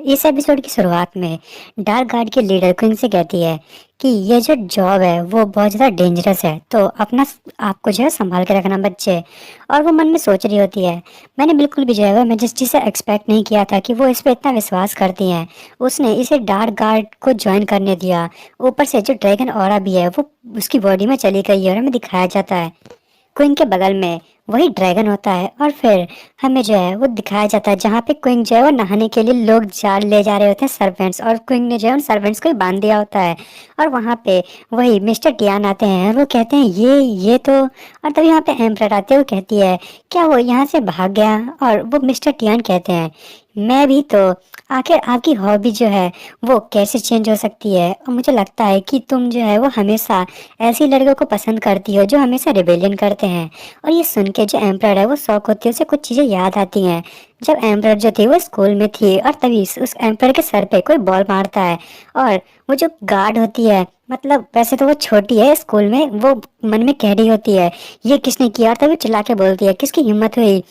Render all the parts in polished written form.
इस एपिसोड की शुरुआत में डार्क गार्ड की लीडर क्विंग से कहती है कि ये जो जॉब है वो बहुत ज़्यादा डेंजरस है, तो अपना आपको जो है संभाल के रखना बच्चे। और वो मन में सोच रही होती है, मैंने बिल्कुल भी जो है मैं जिस चीज़ से एक्सपेक्ट नहीं किया था कि वो इस पे इतना विश्वास करती हैं। उसने इसे डार्क गार्ड को ज्वाइन करने दिया, ऊपर से जो ड्रैगन ऑरा भी है वो उसकी बॉडी में चली गई है और हमें दिखाया जाता है क्विंग के बगल में वही ड्रैगन होता है। और फिर हमें जो है वो दिखाया जाता है जहाँ पे क्विंग जो है वो नहाने के लिए लोग ले जा रहे होते हैं सर्वेंट्स, और क्विंग ने जो है उन सर्वेंट्स को ही बांध दिया होता है। और वहाँ पे वही मिस्टर टियान आते हैं और वो कहते हैं ये तो। और तभी यहाँ पे एम्प्रर आते हैं, वो कहती है क्या वो यहाँ से भाग गया? और वो मिस्टर टियान कहते हैं मैं भी तो। आखिर आपकी हॉबी जो है वो कैसे चेंज हो सकती है? और मुझे लगता है कि तुम जो है वो हमेशा ऐसी लड़कों को पसंद करती हो जो हमेशा रिबेलियन करते हैं। और ये सुन के जो एम्प्रर है वो शौक होती है, उसे कुछ चीज़ें याद आती हैं जब एम्प्रर जो थी वो स्कूल में थी। और तभी उस एम्प्रर के सर पे कोई बॉल मारता है, और वो जो गार्ड होती है, मतलब वैसे तो वो छोटी है स्कूल में, वो मन में कह रही होती है ये किसने किया? और तभी चिल्ला के बोलती है किसकी हिम्मत हुई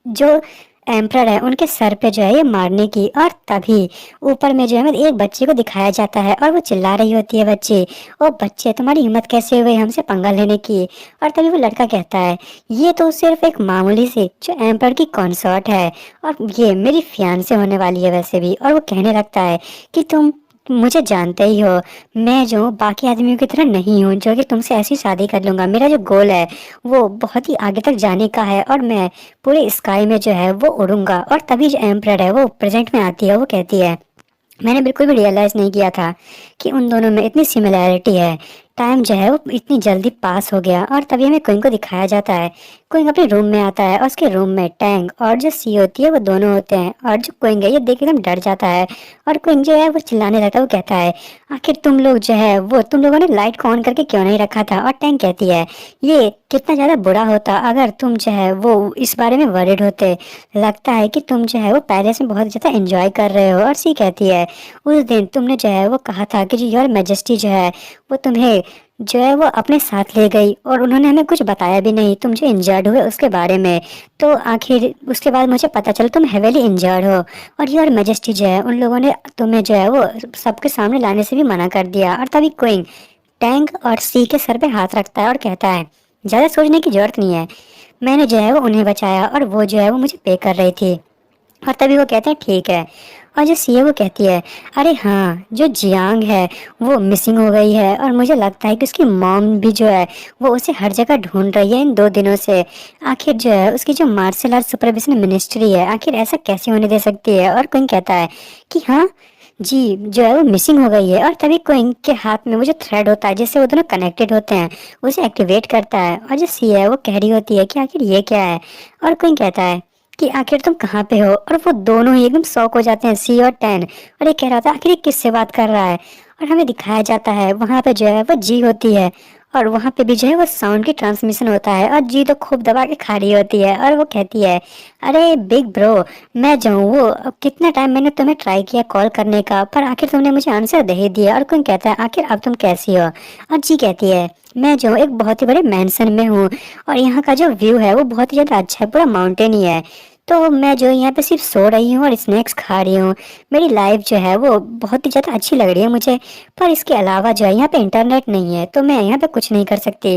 जो एम्प्रर है उनके सर पे जो है ये मारने की। और तभी ऊपर में जो है एक बच्चे को दिखाया जाता है और वो चिल्ला रही होती है बच्चे, ओ बच्चे तुम्हारी हिम्मत कैसे हुई हमसे पंगा लेने की? और तभी वो लड़का कहता है ये तो सिर्फ एक मामूली सी जो एम्प्रर की कॉन्सर्ट है, और ये मेरी फियांसे होने वाली है वैसे भी। और वो कहने लगता है कि तुम मुझे जानते ही हो, मैं जो बाकी आदमियों की तरह नहीं हूँ जो कि तुमसे ऐसी शादी कर लूंगा। मेरा जो गोल है वो बहुत ही आगे तक जाने का है, और मैं पूरे स्काई में जो है वो उड़ूंगा। और तभी जो एम्प्रर है वो प्रेजेंट में आती है, वो कहती है मैंने बिल्कुल भी रियलाइज नहीं किया था कि उन दोनों में इतनी सिमिलैरिटी है। टाइम जो है वो इतनी जल्दी पास हो गया। और तभी हमें क्विंग को दिखाया जाता है, क्विंग अपने रूम में आता है और उसके रूम में टैंग और जो सी होती है वो दोनों होते हैं। और जो क्विंग है ये देख एकदम डर जाता है, और क्विंग जो है वो चिल्लाने लगता है, वो कहता है आखिर तुम लोग जो है वो तुम लोगों ने लाइट को ऑन करके क्यों नहीं रखा था? और टैंग कहती है ये कितना ज़्यादा बुरा होता अगर तुम जो है वो इस बारे में वरिड होते। लगता है कि तुम जो है वो पैलेस में बहुत ज़्यादा एंजॉय कर रहे हो। और सी कहती है उस दिन तुमने जो है वो कहा था कि जो योर मैजेस्टी जो है वो तुम्हें जो है वो अपने साथ ले गई, और उन्होंने हमें कुछ बताया भी नहीं तुम जो इंजर्ड हुए उसके बारे में। तो आखिर उसके बाद मुझे पता चला तुम हेवीली इंजर्ड हो, और योर मैजेस्टी जो है उन लोगों ने तुम्हें जो है वो सबके सामने लाने से भी मना कर दिया। और तभी क्वीन टैंक और सी के सर पे हाथ रखता है और कहता है ज़्यादा सोचने की जरूरत नहीं है, मैंने जो है वो उन्हें बचाया और वो जो है वो मुझे पे कर रही थी। और तभी वो कहते हैं ठीक है। और जो सी है वो कहती है अरे हाँ जो जियांग है वो मिसिंग हो गई है, और मुझे लगता है कि उसकी मॉम भी जो है वो उसे हर जगह ढूंढ रही है इन 2 दिनों से। आखिर जो है उसकी जो मार्शल आर्ट सुपरविजन मिनिस्ट्री है आखिर ऐसा कैसे होने दे सकती है? और कोई कहता है कि हाँ जी जो है वो मिसिंग हो गई है। और तभी क्विंग के हाथ में वो जो थ्रेड होता है जिससे वो दोनों कनेक्टेड होते हैं उसे एक्टिवेट करता है। और जो सी है वो कह रही होती है कि आखिर ये क्या है? और क्विंग कहता है कि आखिर तुम कहाँ पे हो? और वो दोनों ही एकदम शॉक हो जाते हैं, सी और टैन। और ये कह रहा था आखिर ये किससे बात कर रहा है? और हमें दिखाया जाता है वहाँ पे जो है वो जी होती है, और वहाँ पे भी जो है वो साउंड की ट्रांसमिशन होता है, और जी तो खूब दबा के खा रही होती है। और वो कहती है अरे बिग ब्रो मैं जाऊँ वो अब कितना टाइम मैंने तुम्हें ट्राई किया कॉल करने का, पर आखिर तुमने मुझे आंसर दे ही दिया। और कौन कहता है आखिर अब तुम कैसी हो? और जी कहती है मैं जो एक बहुत ही बड़े मैंसन में हूँ, और यहाँ का जो व्यू है वो बहुत ही ज़्यादा अच्छा है, पूरा माउंटेन ही है। तो मैं जो यहाँ पे सिर्फ सो रही हूँ और स्नैक्स खा रही हूँ। मेरी लाइफ जो है वो बहुत ही ज़्यादा अच्छी लग रही है मुझे, पर इसके अलावा जो है यहाँ पे इंटरनेट नहीं है तो मैं यहाँ पे कुछ नहीं कर सकती।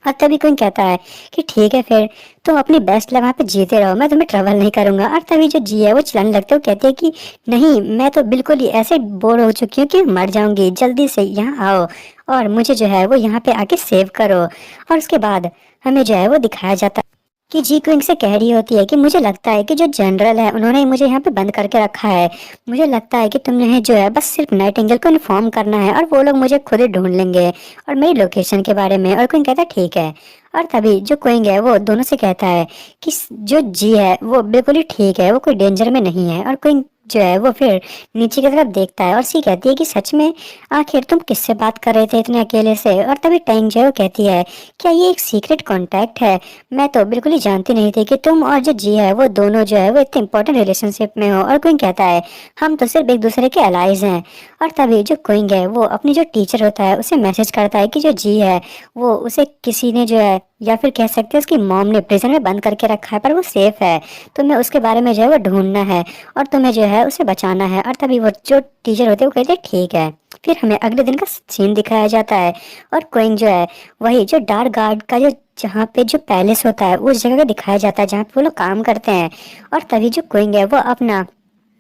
और तभी कोई कहता है कि ठीक है फिर तुम अपनी बेस्ट लाइफ वहाँ पे जीते रहो, मैं तुम्हें ट्रबल नहीं करूंगा। और तभी जो जी है वो चिल्लाने लगते हो, कहते हैं कि नहीं मैं तो बिल्कुल ही ऐसे बोर हो चुकी हूँ कि मर जाऊंगी, जल्दी से यहाँ आओ और मुझे जो है वो यहाँ पे आके सेव करो। और उसके बाद हमें जो है वो दिखाया जाता है कि जी क्विंग से कह रही होती है कि मुझे लगता है कि जो जनरल है उन्होंने मुझे यहाँ पे बंद करके रखा है, मुझे लगता है कि तुमने जो है बस सिर्फ नाइटिंगेल को इन्फॉर्म करना है और वो लोग मुझे खुद ही ढूंढ लेंगे और मेरी लोकेशन के बारे में। और क्विंग कहता है ठीक है। और तभी जो क्विंग है वो दोनों से कहता है कि जो जी है वो बिल्कुल ही ठीक है, वो कोई डेंजर में नहीं है। और क्विंग जो है वो फिर नीचे की तरफ देखता है और सी कहती है कि सच में आखिर तुम किससे बात कर रहे थे इतने अकेले से? और तभी टैंग जो है वो कहती है क्या ये एक सीक्रेट कॉन्टैक्ट है? मैं तो बिल्कुल ही जानती नहीं थी कि तुम और जो जी है वो दोनों जो है वो इतने इंपॉर्टेंट रिलेशनशिप में हो। और क्विंग कहता है हम तो सिर्फ एक दूसरे के अलाइज हैं। और तभी जो क्विंग है वो अपनी जो टीचर होता है उसे मैसेज करता है कि जो जी है वो उसे किसी ने जो है, या फिर कह सकते हैं उसकी मॉम ने प्रिजन में बंद करके रखा है, पर वो सेफ है, तुम्हें उसके बारे में जो है वो ढूंढना है और तुम्हें जो है उसे बचाना है। और तभी वो जो टीचर होते हैं वो कहते हैं ठीक है। फिर हमें अगले दिन का सीन दिखाया जाता है और क्विंग जो है वही जो डार्क गार्ड का जो जहाँ पे जो पैलेस होता है उस जगह का दिखाया जाता है जहाँ पे वो लोग काम करते हैं। और तभी जो क्विंग है वो अपना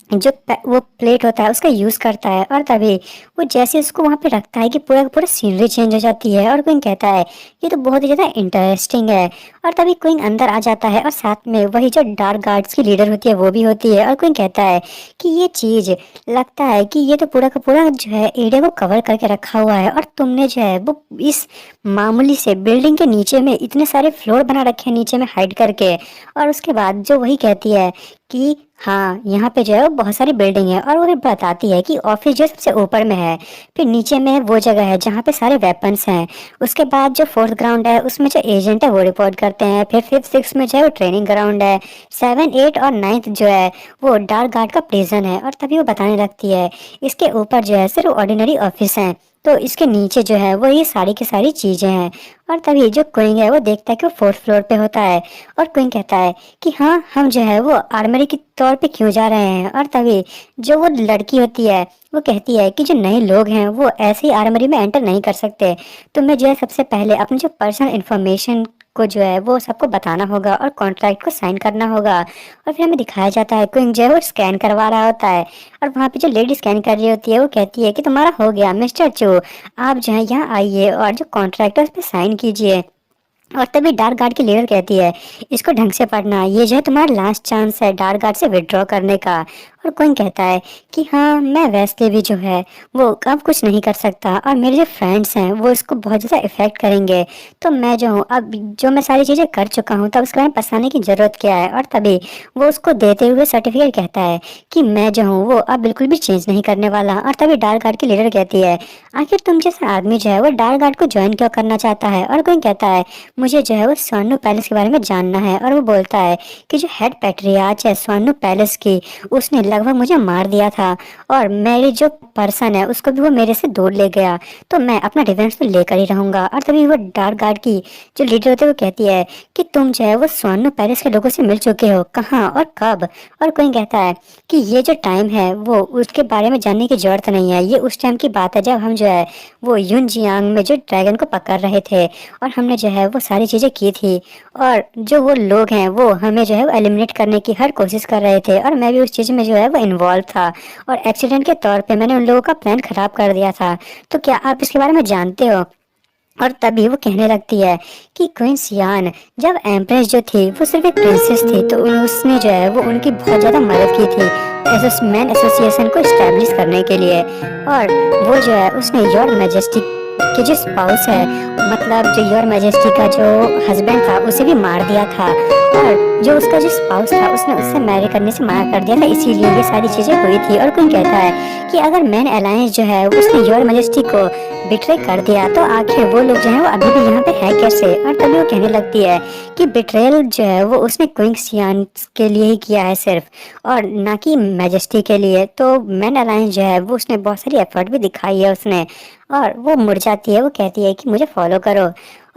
जो वो प्लेट होता है उसका यूज करता है। और तभी वो जैसे उसको वहां पे रखता है कि पूरा का पूरा सीनरी चेंज हो जाती है। और क्वीन कहता है ये तो बहुत ही ज्यादा इंटरेस्टिंग है। और तभी क्वीन अंदर आ जाता है और साथ में वही जो डार्क गार्ड्स की लीडर होती है वो भी होती है। और क्वीन कहता है कि ये चीज लगता है कि ये तो पूरा का पूरा जो है एरिया को कवर करके रखा हुआ है, और तुमने जो है वो इस मामूली से बिल्डिंग के नीचे में इतने सारे फ्लोर बना रखे हैं नीचे में हाइड करके। और उसके बाद जो वही कहती है कि हाँ यहाँ पे जो है वो बहुत सारी बिल्डिंग है, और वो भी बताती है कि ऑफिस जो सबसे ऊपर में है, फिर नीचे में वो जगह है जहाँ पे सारे वेपन्स हैं। उसके बाद जो फोर्थ ग्राउंड है उसमें जो एजेंट है वो रिपोर्ट करते हैं। फिर फिफ्थ सिक्स में जो है वो ट्रेनिंग ग्राउंड है। सेवन एट और नाइन्थ जो है वो डार्क गार्ड का प्रिजन है। और तभी वो बताने लगती है इसके ऊपर जो है सिर्फ ऑर्डिनरी ऑफिस हैं, तो इसके नीचे जो है वो ये सारी की सारी चीजें हैं। और तभी जो क्वीन है वो देखता है कि वो फोर्थ फ्लोर पे होता है। और क्वीन कहता है कि हाँ हम जो है वो आर्मरी के तौर पे क्यों जा रहे हैं। और तभी जो वो लड़की होती है वो कहती है कि जो नए लोग हैं वो ऐसे ही आर्मरी में एंटर नहीं कर सकते, तुम्हें जो है सबसे पहले अपनी जो पर्सनल इन्फॉर्मेशन को जो है वो सबको बताना होगा और कॉन्ट्रैक्ट को साइन करना होगा। और फिर हमें दिखाया जाता है क्वीन जो है वो स्कैन करवा रहा होता है, और वहाँ पे जो लेडी स्कैन कर रही होती है वो कहती है कि तुम्हारा हो गया मिस्टर चो, आप जो है यहाँ आइए और जो कॉन्ट्रैक्ट है उस पर साइन कीजिए। और तभी डार्क गार्ड की लीडर कहती है इसको ढंग से पढ़ना, ये जो है तुम्हारा लास्ट चांस है डार्क गार्ड से विड्रॉ करने का। और क्वीन कहता है कि हाँ मैं वैसे भी जो है वो अब कुछ नहीं कर सकता, और मेरे जो फ्रेंड्स हैं वो इसको बहुत ज़्यादा इफेक्ट करेंगे, तो मैं जो हूँ अब जो मैं सारी चीज़ें कर चुका हूँ तो अब उसके बारे में पछताने की ज़रूरत क्या है। और तभी वो उसको देते हुए सर्टिफिकेट कहता है कि मैं जो हूँ वो अब बिल्कुल भी चेंज नहीं करने वाला। और तभी डार्क गार्ड की लीडर कहती है आखिर तुम जैसा आदमी जो है वो डार्क गार्ड को ज्वाइन क्यों करना चाहता है। और क्वीन कहता है मुझे जो है वो स्वानु पैलेस के बारे में जानना है। और वो बोलता है कि जो हेड पैट्रियार्च है स्वानु पैलेस की उसने लगभग मुझे मार दिया था, और मेरी जो पर्सन है उसको भी वो मेरे से दूर ले गया, तो मैं अपना रिवेंज तो लेकर ही रहूंगा। और तभी वो डार्क गार्ड की जो लीडर होती है वो कहती है कि तुम जो है वो स्वानु पैलेस के लोगों से मिल चुके हो, कहाँ और कब। और कोई कहता है कि ये जो टाइम है वो उसके बारे में जानने की जरूरत नहीं है, ये उस टाइम की बात है जब हम जो है वो यून जियांग में जो ड्रैगन को पकड़ रहे थे, और हमने जो है वो सारी चीजें की थी, और जो वो लोग हैं वो हमें जो है वो एलिमिनेट करने की हर कोशिश कर रहे थे, और मैं भी उस चीज में जो है वो इन्वॉल्व था, और एक्सीडेंट के तौर पे मैंने उन लोगों का प्लान खराब कर दिया था, तो क्या आप इसके बारे में जानते हो। और तभी वो कहने लगती है कि क्वीन सियान जब एम्प्रेस जो थी वो सिर्फ एक प्रिंसेस थी, तो उसने जो है वो उनकी बहुत ज़्यादा मदद की थी मैन एसोसिएशन को इस्टेब्लिश करने के लिए। और वो जो है उसने योर मैजेस्टी के जो स्पाउस है, मतलब जो योर मैजेस्टी का जो हस्बैंड था उसे भी मार दिया था, और जो उसका जो स्पाउस था उसने उससे मैरी करने से मना कर दिया था, इसीलिए ये सारी चीजें हुई थी। और कौन कहता है कि अगर मैन अलायंस जो है उसने योर मैजेस्टी को बिट्रे कर दिया तो आखिर वो लोग जो है वो अभी भी यहाँ पे है कैसे। और तभी वो कहने लगती है कि बिट्रेल जो है वो उसने क्वीन सियान के लिए ही किया है सिर्फ, और ना कि मैजेस्टी के लिए। तो मैन अलायंस जो है वो उसने बहुत सारी एफर्ट भी दिखाई है उसने, और वो मुड़ जाती है, वो कहती है कि मुझे फॉलो करो।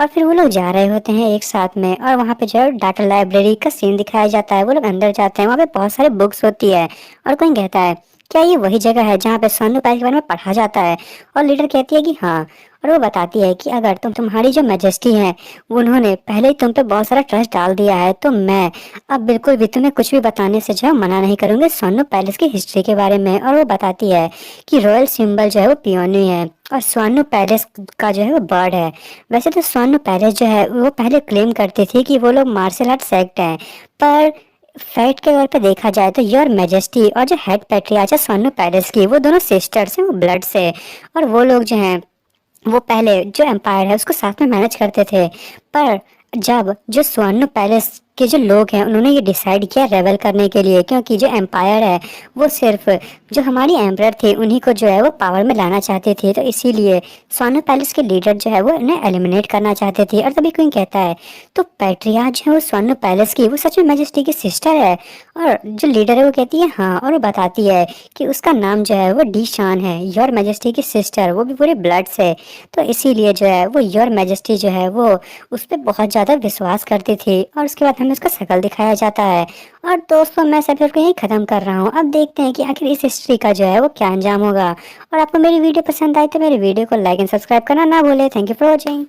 और फिर वो लोग जा रहे होते हैं एक साथ में, और वहाँ पे जो है डाटा लाइब्रेरी का सीन दिखाया जाता है। वो लोग अंदर जाते हैं, वहाँ पे बहुत सारे बुक्स होती है, और कोई कहता है क्या ये वही जगह है जहाँ पे स्वानु पैलेस के बारे में पढ़ा जाता है। और लीडर कहती है कि हाँ, और वो बताती है कि अगर तुम्हारी जो मैजेस्टी है उन्होंने पहले ही तुम पे बहुत सारा ट्रस्ट डाल दिया है, तो मैं अब बिल्कुल भी तुम्हें कुछ भी बताने से जो है मना नहीं करूंगी स्वानु पैलेस की हिस्ट्री के बारे में। और वो बताती है कि रॉयल सिंबल जो है वो पियोनी है, और स्वानु पैलेस का जो है वो बर्ड है। वैसे तो स्वानु पैलेस जो है वो पहले क्लेम करती थी कि वो लोग मार्शल आर्ट सेक्ट हैं, पर फैक्ट के तौर पे देखा जाए तो योर मैजेस्टी और जो हेड पैट्रियार्च है स्वानु पैलेस की, वो दोनों सिस्टर्स हैं, वो ब्लड से। और वो लोग जो हैं वो पहले जो एम्पायर है उसको साथ में मैनेज करते थे, पर जब जो स्वर्ण पैलेस के जो लोग हैं उन्होंने ये डिसाइड किया रेबल करने के लिए, क्योंकि जो एम्पायर है वो सिर्फ जो हमारी एम्परर थे उन्हीं को जो है वो पावर में लाना चाहते थे, तो इसीलिए स्वर्ण पैलेस के लीडर जो है वो इन्हें एलिमिनेट करना चाहते थे। और तभी क्वीन कहता है तो पैट्रिया जो है वो स्वर्ण पैलेस की वो सच में मैजेस्टी की सिस्टर है। और जो लीडर है वो कहती है हाँ, और वो बताती है कि उसका नाम जो है वो डी शान है, योर मैजेस्टी की सिस्टर, वो भी पूरे ब्लड से, तो इसीलिए जो है वो योर मैजेस्टी जो है वो उस पर बहुत ज़्यादा विश्वास करती थी। और उसके बाद में उसका शकल दिखाया जाता है। और दोस्तों मैं इस एपिसोड को यहीं खत्म कर रहा हूँ। अब देखते हैं कि आखिर इस हिस्ट्री का जो है वो क्या अंजाम होगा। और आपको मेरी वीडियो पसंद आई तो मेरी वीडियो को लाइक एंड सब्सक्राइब करना ना भूले। Thank you for watching.